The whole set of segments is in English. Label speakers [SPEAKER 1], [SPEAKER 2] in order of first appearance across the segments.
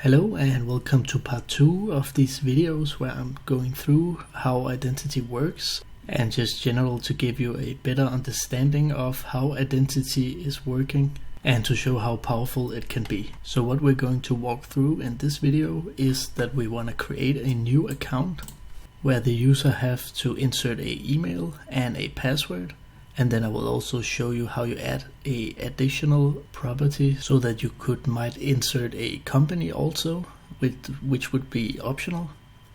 [SPEAKER 1] Hello and welcome to part 2 of these videos where I'm going through how identity works and just general to give you a better understanding of how identity is working and to show how powerful it can be. So what we're going to walk through in this video is that we want to create a new account where the user have to insert an email and a password. And then I will also show you how you add a additional property so that you might insert a company also, which would be optional,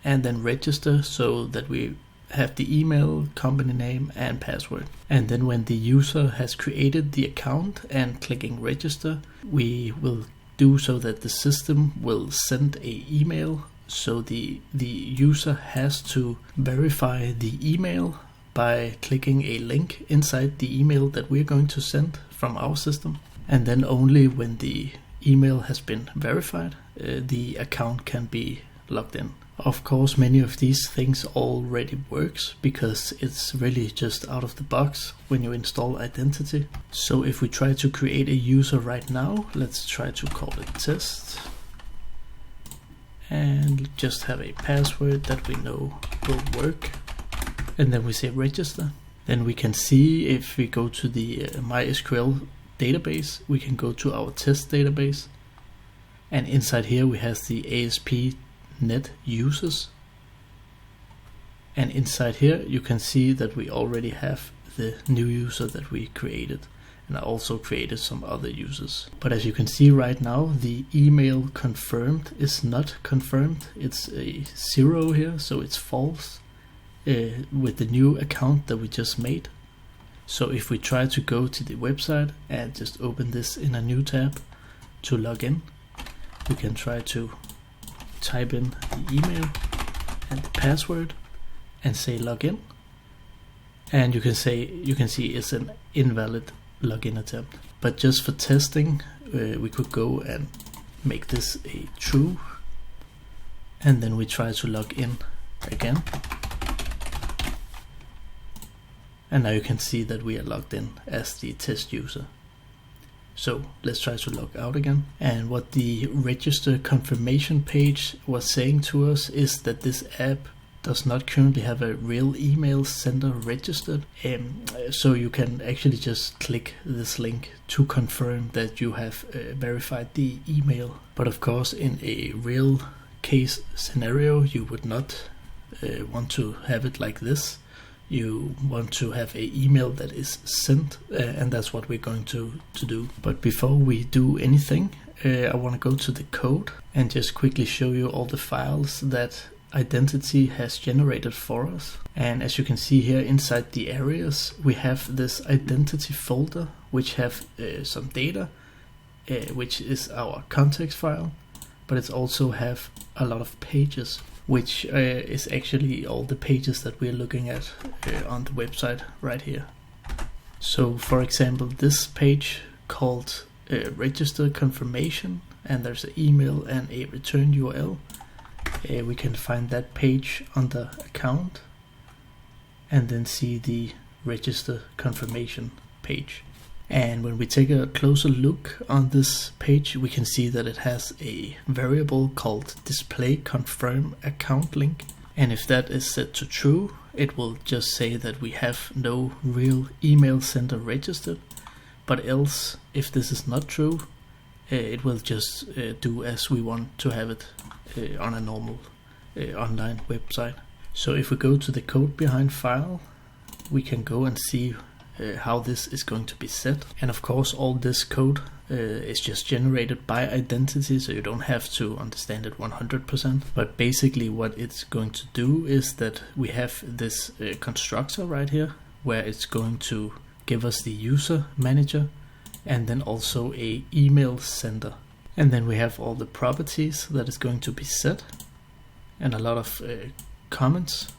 [SPEAKER 1] and then register so that we have the email, company name and password. And then when the user has created the account and clicking register, we will do so that the system will send an email. So the user has to verify the email by clicking a link inside the email that we're going to send from our system. And then only when the email has been verified, the account can be logged in. Of course, many of these things already works because it's really just out of the box when you install Identity. So if we try to create a user right now, let's try to call it test and just have a password that we know will work. And then we say register. Then we can see if we go to the MySQL database, we can go to our test database. And inside here we have the ASP.NET users. And inside here you can see that we already have the new user that we created. And I also created some other users. But as you can see right now, the email confirmed is not confirmed. It's a 0 here, so it's false. With the new account that we just made. So if we try to go to the website and just open this in a new tab to log in, we can try to type in the email and the password and say login, and you can see it's an invalid login attempt. But just for testing, we could go and make this a true, and then we try to log in again. And now you can see that we are logged in as the test user. So let's try to log out again. And what the register confirmation page was saying to us is that this app does not currently have a real email sender registered. So you can actually just click this link to confirm that you have verified the email. But of course, in a real case scenario, you would not want to have it like this. You want to have an email that is sent, and that's what we're going to do. But before we do anything, I want to go to the code and just quickly show you all the files that Identity has generated for us. And as you can see here inside the areas, we have this Identity folder which have some data, which is our context file, but it's also have a lot of pages, which is actually all the pages that we're looking at on the website right here. So for example, this page called register confirmation, and there's an email and a return URL. We can find that page under account and then see the register confirmation page. And when we take a closer look on this page, we can see that it has a variable called display confirm account link. And if that is set to true, it will just say that we have no real email sender registered. But else, if this is not true, it will just do as we want to have it on a normal online website. So if we go to the code behind file, we can go and see how this is going to be set. And of course all this code is just generated by Identity, so you don't have to understand it 100%. But basically what it's going to do is that we have this constructor right here where it's going to give us the user manager and then also a email sender. And then we have all the properties that is going to be set and a lot of comments.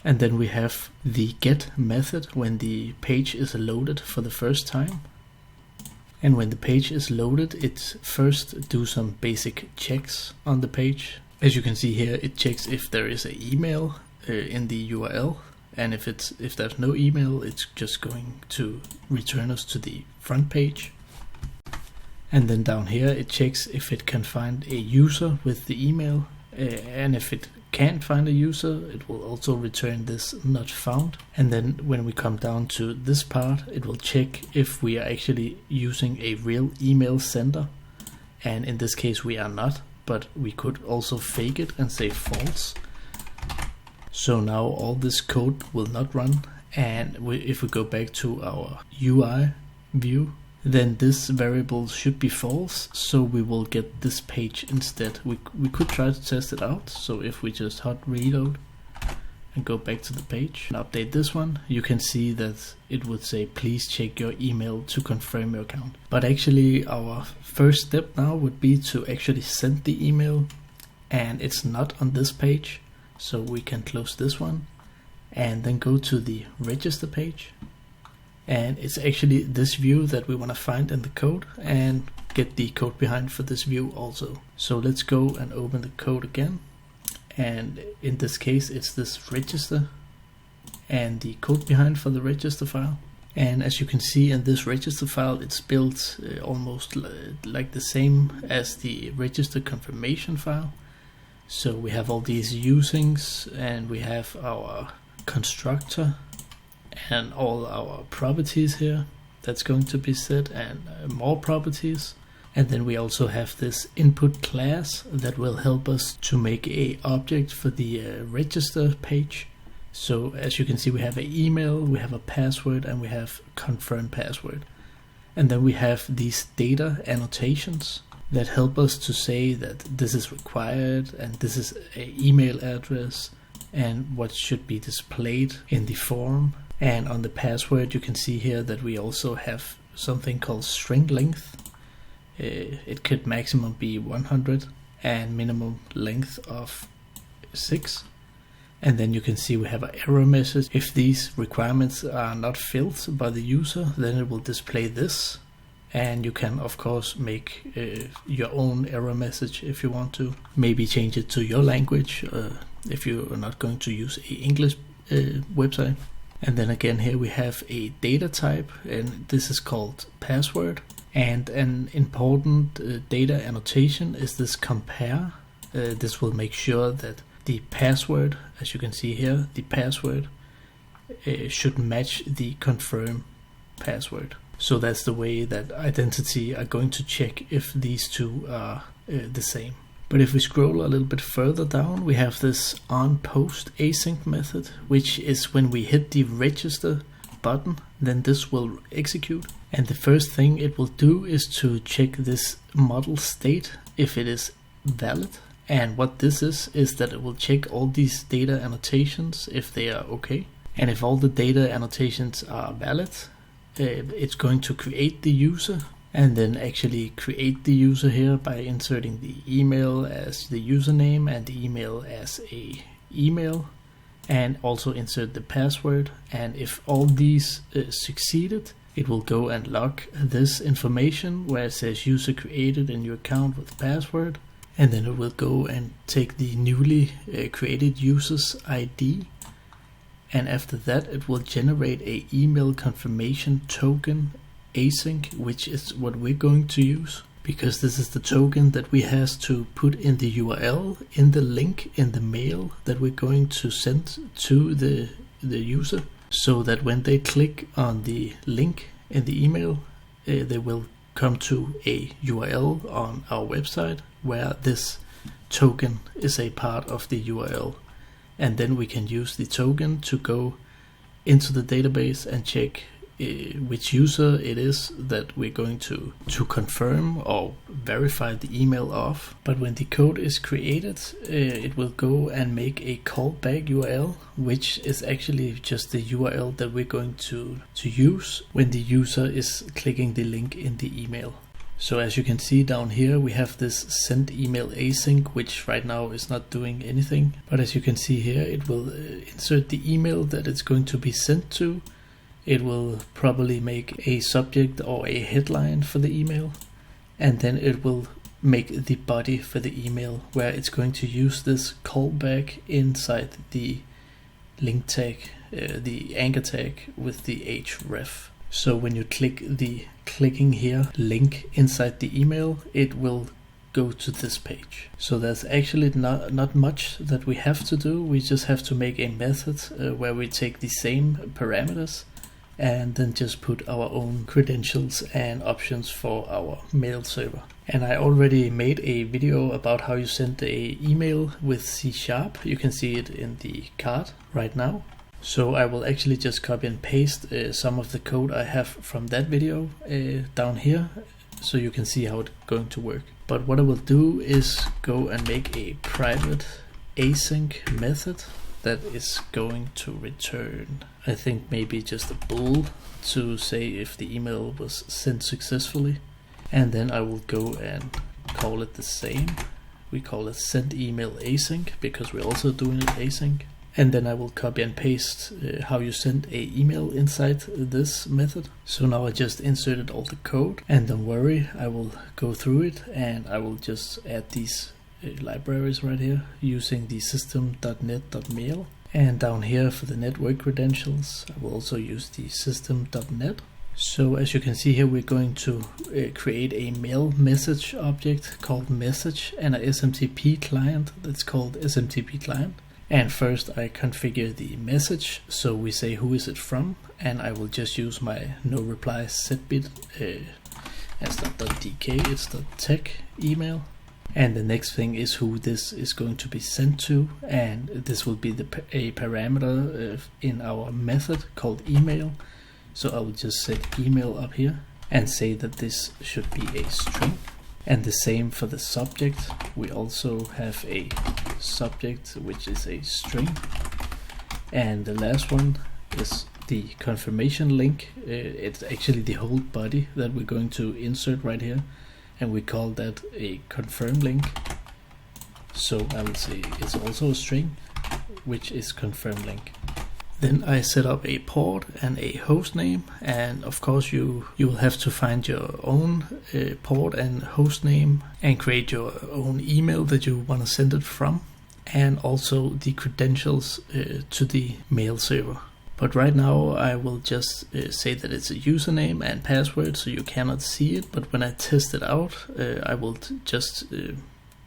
[SPEAKER 1] And then we have the get method when the page is loaded for the first time. And when the page is loaded, it first do some basic checks on the page. As you can see here, it checks if there is an email in the URL. And if there's no email, it's just going to return us to the front page. And then down here it checks if it can find a user with the email, and if it can't find a user, it will also return this not found. And then when we come down to this part, it will check if we are actually using a real email sender, and in this case we are not, but we could also fake it and say false. So now all this code will not run, and if we go back to our UI view, then this variable should be false, so we will get this page instead. We could try to test it out. So if we just hot reload and go back to the page and update this one, you can see that it would say please check your email to confirm your account. But actually our first step now would be to actually send the email, and it's not on this page, so we can close this one and then go to the register page. And it's actually this view that we want to find in the code and get the code behind for this view also. So let's go and open the code again. And in this case, it's this register and the code behind for the register file. And as you can see in this register file, it's built almost like the same as the register confirmation file. So we have all these usings, and we have our constructor and all our properties here that's going to be set, and more properties. And then we also have this input class that will help us to make a object for the register page. So as you can see, we have an email, we have a password, and we have confirm password. And then we have these data annotations that help us to say that this is required, and this is an email address, and what should be displayed in the form. And on the password, you can see here that we also have something called string length. It could maximum be 100 and minimum length of 6. And then you can see we have an error message. If these requirements are not filled by the user, then it will display this. And you can of course make your own error message if you want to. Maybe change it to your language if you are not going to use an English website. And then again here we have a data type, and this is called password. And an important data annotation is this compare. This will make sure that the password, as you can see here, the password should match the confirm password. So that's the way that Identity are going to check if these two are the same. But if we scroll a little bit further down, we have this onPost async method, which is when we hit the register button, then this will execute. And the first thing it will do is to check this model state if it is valid. And what this is that it will check all these data annotations if they are okay. And if all the data annotations are valid, it's going to create the user, and then actually create the user here by inserting the email as the username and the email as a email, and also insert the password. And if all these succeeded, it will go and log this information where it says user created in your account with password, and then it will go and take the newly created user's ID. And after that, it will generate a email confirmation token async, which is what we're going to use, because this is the token that we has to put in the URL, in the link in the mail that we're going to send to the user, so that when they click on the link in the email, they will come to a URL on our website where this token is a part of the URL. And then we can use the token to go into the database and check which user it is that we're going to confirm or verify the email of. But when the code is created, it will go and make a callback URL, which is actually just the URL that we're going to use when the user is clicking the link in the email. So as you can see down here, we have this send email async, which right now is not doing anything. But as you can see here, it will insert the email that it's going to be sent to. It will probably make a subject or a headline for the email. And then it will make the body for the email, where it's going to use this callback inside the link tag, the anchor tag with the href. So when you click the clicking here link inside the email, it will go to this page. So there's actually not much that we have to do. We just have to make a method where we take the same parameters and then just put our own credentials and options for our mail server. And I already made a video about how you send an email with C#. You can see it in the card right now. So I will actually just copy and paste some of the code I have from that video down here, so you can see how it's going to work. But what I will do is go and make a private async method that is going to return, I think maybe just a bool to say if the email was sent successfully. And then I will go and call it the same. We call it send email async because we're also doing it async. And then I will copy and paste how you send a email inside this method. So now I just inserted all the code, and don't worry, I will go through it and I will just add these libraries right here using the system.net.mail. And down here for the network credentials, I will also use the system.net. So as you can see here, we're going to create a mail message object called message and a SMTP client that's called SMTP client. And first I configure the message, so we say who is it from, and I will just use my no reply setbit as .dk, it's .tech email. And the next thing is who this is going to be sent to, and this will be a parameter in our method called email. So I will just set email up here and say that this should be a string. And the same for the subject. We also have a subject which is a string. And the last one is the confirmation link. It's actually the whole body that we're going to insert right here, and we call that a confirm link. So I will say it's also a string, which is confirm link. Then I set up a port and a host name, and of course you will have to find your own port and host name and create your own email that you want to send it from, and also the credentials to the mail server. But right now I will just say that it's a username and password, so you cannot see it, but when I test it out I will just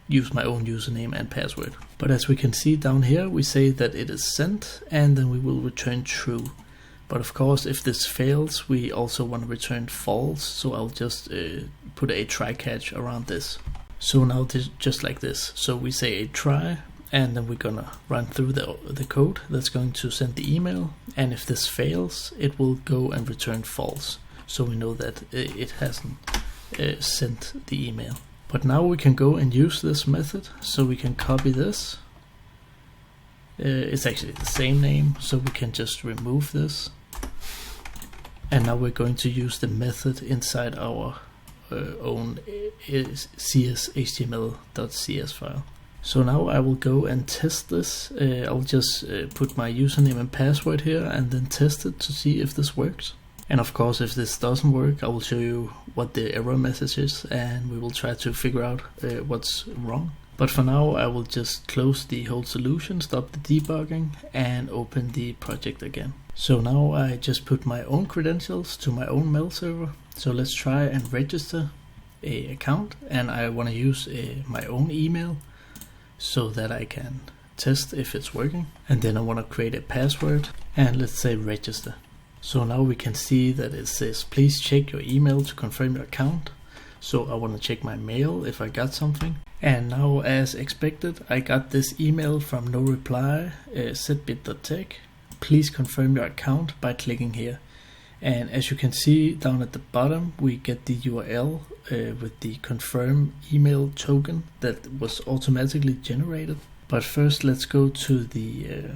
[SPEAKER 1] use my own username and password. But as we can see down here, we say that it is sent, and then we will return true. But of course, if this fails, we also want to return false, so I'll just put a try catch around this. So now this, just like this. So we say a try, and then we're gonna run through the code that's going to send the email, and if this fails, it will go and return false. So we know that it hasn't sent the email. But now we can go and use this method, so we can copy this. It's actually the same name, so we can just remove this. And now we're going to use the method inside our own html.cs file. So now I will go and test this. I'll just put my username and password here and then test it to see if this works. And of course, if this doesn't work, I will show you what the error message is, and we will try to figure out what's wrong. But for now, I will just close the whole solution, stop the debugging, and open the project again. So now I just put my own credentials to my own mail server. So let's try and register an account, and I want to use my own email so that I can test if it's working. And then I want to create a password, and let's say register. So now we can see that it says please check your email to confirm your account. So I want to check my mail if I got something. And now, as expected, I got this email from no reply setbit.tech. Please confirm your account by clicking here. And as you can see down at the bottom, we get the URL with the confirm email token that was automatically generated. But first, let's go to the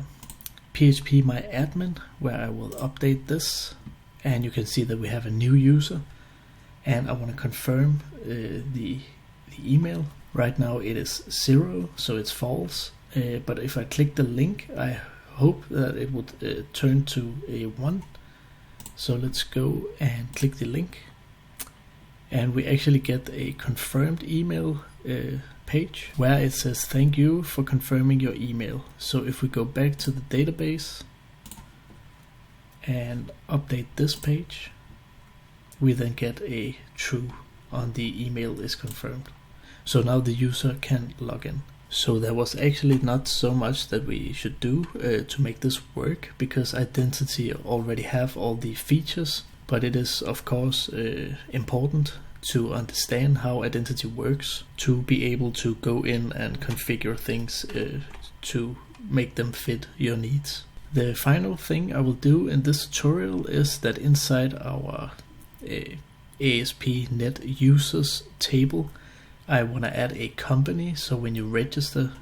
[SPEAKER 1] phpMyAdmin, where I will update this, and you can see that we have a new user, and I want to confirm the email. Right now it is 0, so it's false, but if I click the link, I hope that it would turn to a 1. So let's go and click the link, and we actually get a confirmed email page where it says thank you for confirming your email. So if we go back to the database and update this page, we then get a true on the email is confirmed. So now the user can log in. So there was actually not so much that we should do to make this work, because Identity already have all the features, but it is of course important to understand how Identity works to be able to go in and configure things to make them fit your needs. The final thing I will do in this tutorial is that inside our ASP.NET users table, I want to add a company. So when you register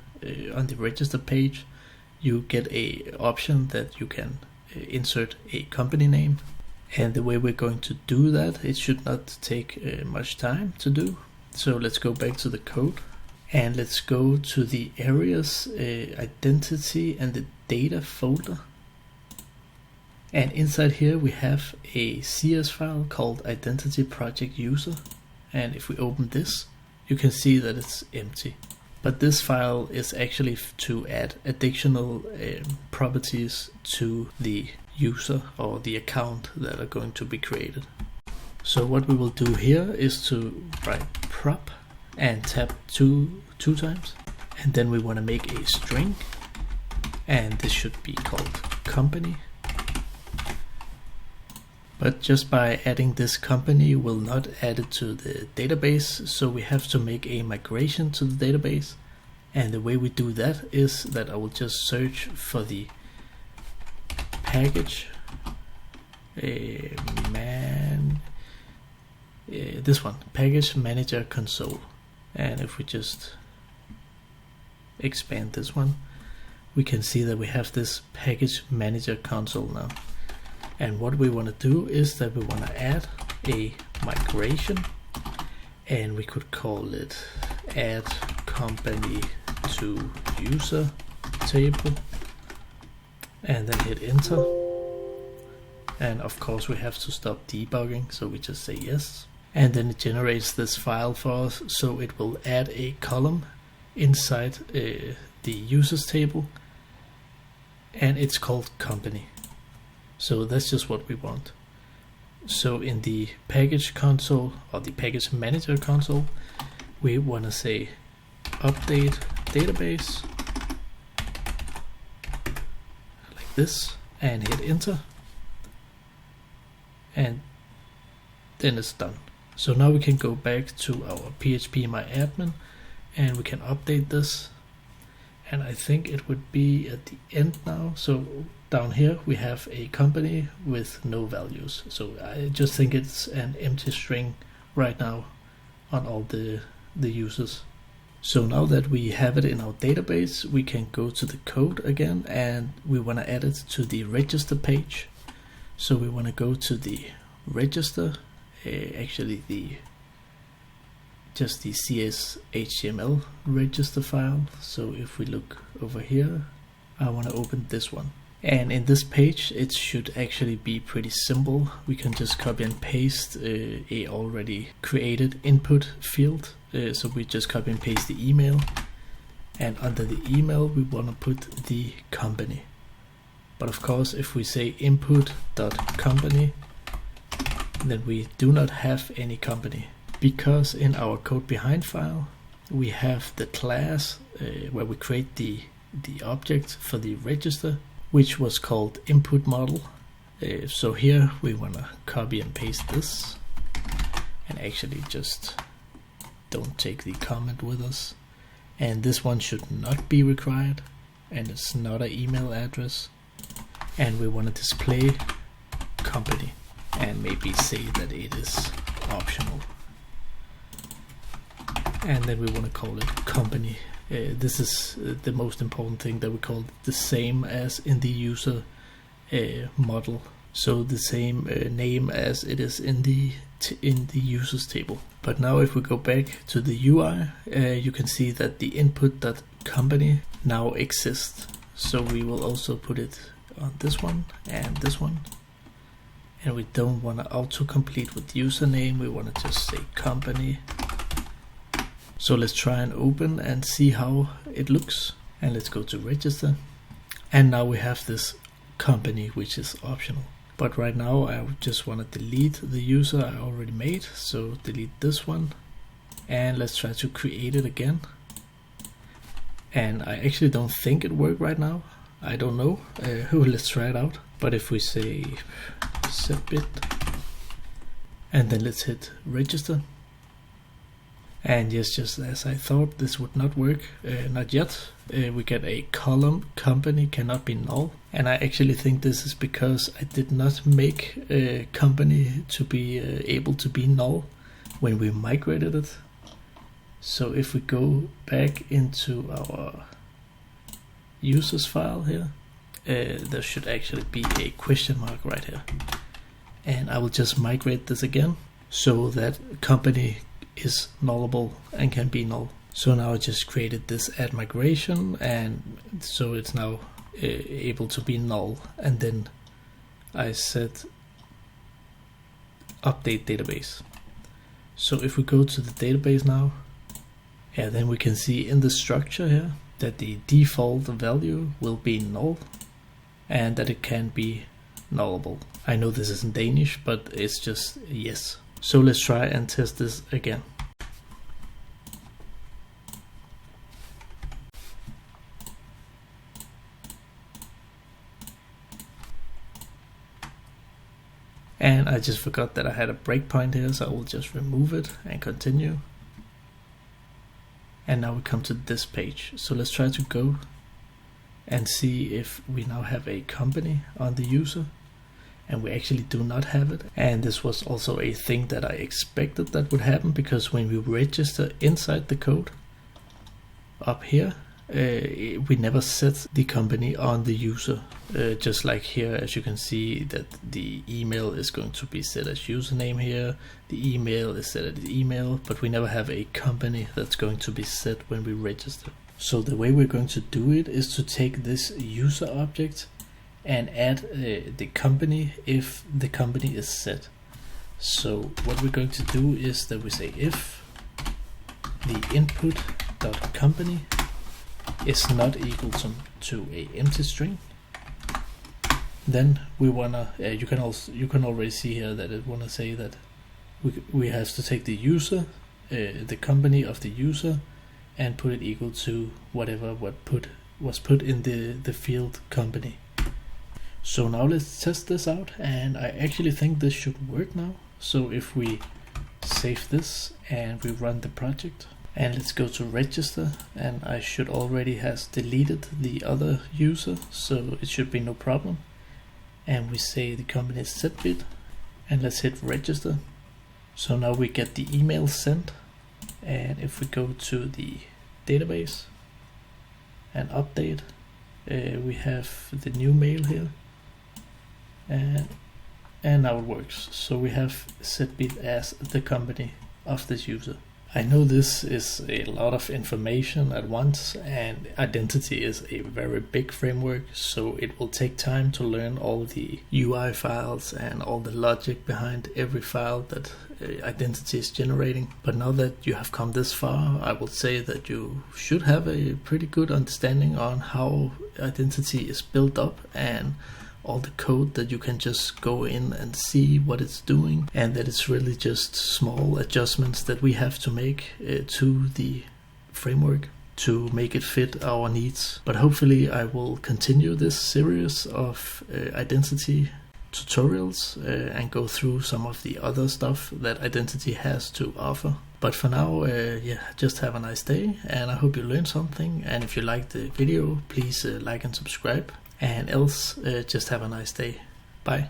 [SPEAKER 1] on the register page, you get a option that you can insert a company name. And the way we're going to do that, it should not take much time to do. So let's go back to the code and let's go to the areas, identity and the data folder. And inside here we have a CS file called identity project user. And if we open this, you can see that it's empty. But this file is actually to add additional properties to the user or the account that are going to be created. So what we will do here is to write prop and tap two times, and then we want to make a string, and this should be called company. But just by adding this company will not add it to the database, so we have to make a migration to the database. And the way we do that is that I will just search for the package this one, package manager console. And if we just expand this one, we can see that we have this package manager console now. And what we want to do is that we want to add a migration, and we could call it add company to user table, and then hit enter. And of course we have to stop debugging, so we just say yes. And then it generates this file for us, so it will add a column inside the users table, and it's called company. So that's just what we want. So in the package console or the package manager console, we want to say update database like this and hit enter, and then it's done. So now we can go back to our phpMyAdmin and we can update this, and I think it would be at the end now. So down here we have a company with no values, so I just think it's an empty string right now on all the users. So now that we have it in our database, we can go to the code again, and we want to add it to the register page. So we want to go to the register, actually just the CS.html register file. So if we look over here, I want to open this one. And in this page, it should actually be pretty simple. We can just copy and paste a already created input field. So we just copy and paste the email, and under the email we want to put the company. But of course, if we say input.company, then we do not have any company, because in our code behind file we have the class where we create the object for the register, which was called input model. So here we want to copy and paste this, and actually just don't take the comment with us. And this one should not be required, and it's not an email address. And we want to display company, and maybe say that it is optional. And then we want to call it company. This is the most important thing, that we call it the same as in the user model. So the same name as it is in the users table. But now if we go back to the UI, you can see that the input.company now exists. So we will also put it on this one and this one. And we don't want to autocomplete with username, we want to just say company. So let's try and open and see how it looks. And let's go to register. And now we have this company, which is optional. But right now I just want to delete the user I already made, so delete this one, and let's try to create it again. And I actually don't think it worked right now. I don't know. Let's try it out. But if we say setbit, and then let's hit register. And yes, just as I thought, this would not work. Not yet. We get a column, company cannot be null. And I actually think this is because I did not make a company to be able to be null when we migrated it. So if we go back into our users file here, there should actually be a question mark right here. And I will just migrate this again so that company is nullable and can be null. So now I just created this add migration, and so it's now able to be null. And then I said update database. So if we go to the database now, then we can see in the structure here that the default value will be null and that it can be nullable. I know this is in Danish, but it's just yes. So let's try and test this again. And I just forgot that I had a breakpoint here, so I will just remove it and continue. And now we come to this page. So let's try to go and see if we now have a company on the user. And we actually do not have it. And this was also a thing that I expected that would happen, because when we register inside the code up here, we never set the company on the user. Just like here, as you can see, that the email is going to be set as username here, the email is set as email, but we never have a company that's going to be set when we register. So the way we're going to do it is to take this user object and add the company if the company is set. So what we're going to do is that we say if the input.company is not equal to a empty string, then we wanna you can already see here that it wanna say that we have to take the user, the company of the user, and put it equal to whatever was put in the field company. So now let's test this out, and I actually think this should work now. So if we save this and we run the project, and let's go to register, and I should already have deleted the other user, so it should be no problem. And we say the company is setbit, and let's hit register. So now we get the email sent, and if we go to the database and update, we have the new mail here, and now it works. So we have setbit as the company of this user. I know this is a lot of information at once, and identity is a very big framework, so it will take time to learn all the UI files and all the logic behind every file that identity is generating. But now that you have come this far, I would say that you should have a pretty good understanding on how identity is built up and all the code, that you can just go in and see what it's doing, and that it's really just small adjustments that we have to make to the framework to make it fit our needs. But hopefully I will continue this series of identity tutorials and go through some of the other stuff that identity has to offer. But for now, just have a nice day, and I hope you learned something. And if you liked the video, please like and subscribe. And else, just have a nice day. Bye.